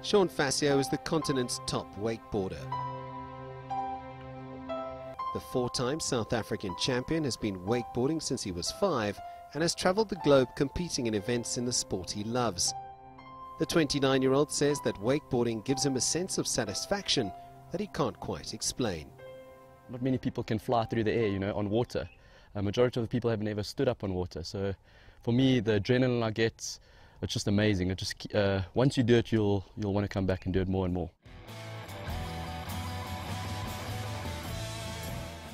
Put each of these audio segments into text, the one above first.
Sean Facio is the continent's top wakeboarder. The four-time South African champion has been wakeboarding since he was 5 and has travelled the globe competing in events in the sport he loves. The 29-year-old says that wakeboarding gives him a sense of satisfaction that he can't quite explain. Not many people can fly through the air, on water. A majority of the people have never stood up on water. So for me, the adrenaline I get, it's just amazing. It just once you do it, you'll want to come back and do it more and more.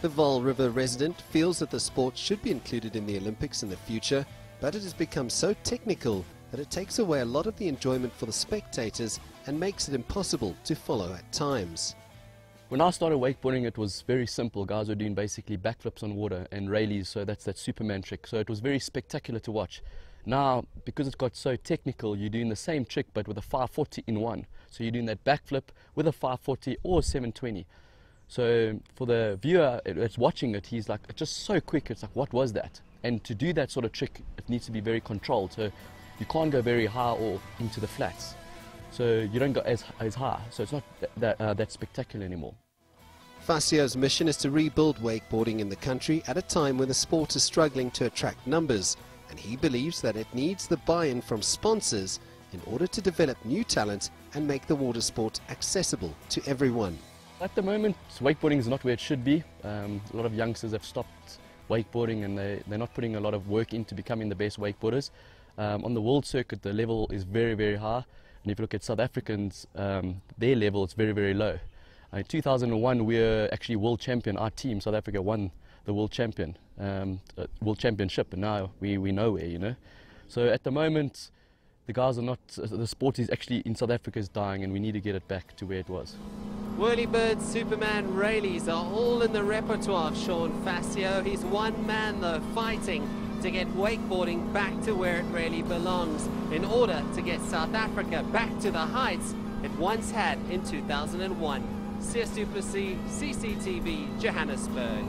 The Vaal River resident feels that the sport should be included in the Olympics in the future, but it has become so technical that it takes away a lot of the enjoyment for the spectators and makes it impossible to follow at times. When I started wakeboarding, it was very simple. Guys were doing basically backflips on water and railies, so that's that Superman trick. So it was very spectacular to watch. Now, because it got so technical, you're doing the same trick but with a 540 in one. So you're doing that backflip with a 540 or 720. So for the viewer that's watching it, he's like, it's just so quick. It's like, what was that? And to do that sort of trick, it needs to be very controlled. So you can't go very high or into the flats. So you don't go as high. So it's not that spectacular anymore. Facio's mission is to rebuild wakeboarding in the country at a time when the sport is struggling to attract numbers, and he believes that it needs the buy-in from sponsors in order to develop new talent and make the water sport accessible to everyone. At the moment, wakeboarding is not where it should be. A lot of youngsters have stopped wakeboarding and they're not putting a lot of work into becoming the best wakeboarders. On the world circuit, the level is very, very high. And if you look at South Africans, their level is very, very low. In 2001, we were actually world champion. Our team, South Africa, won the world championship, and now we're nowhere, So at the moment, the guys are not. The sport is actually in South Africa is dying, and we need to get it back to where it was. Whirlybirds, Superman, railies are all in the repertoire of Sean Facio. He's one man though, fighting to get wakeboarding back to where it really belongs in order to get South Africa back to the heights it once had in 2001. CS Duplessis, CCTV, Johannesburg.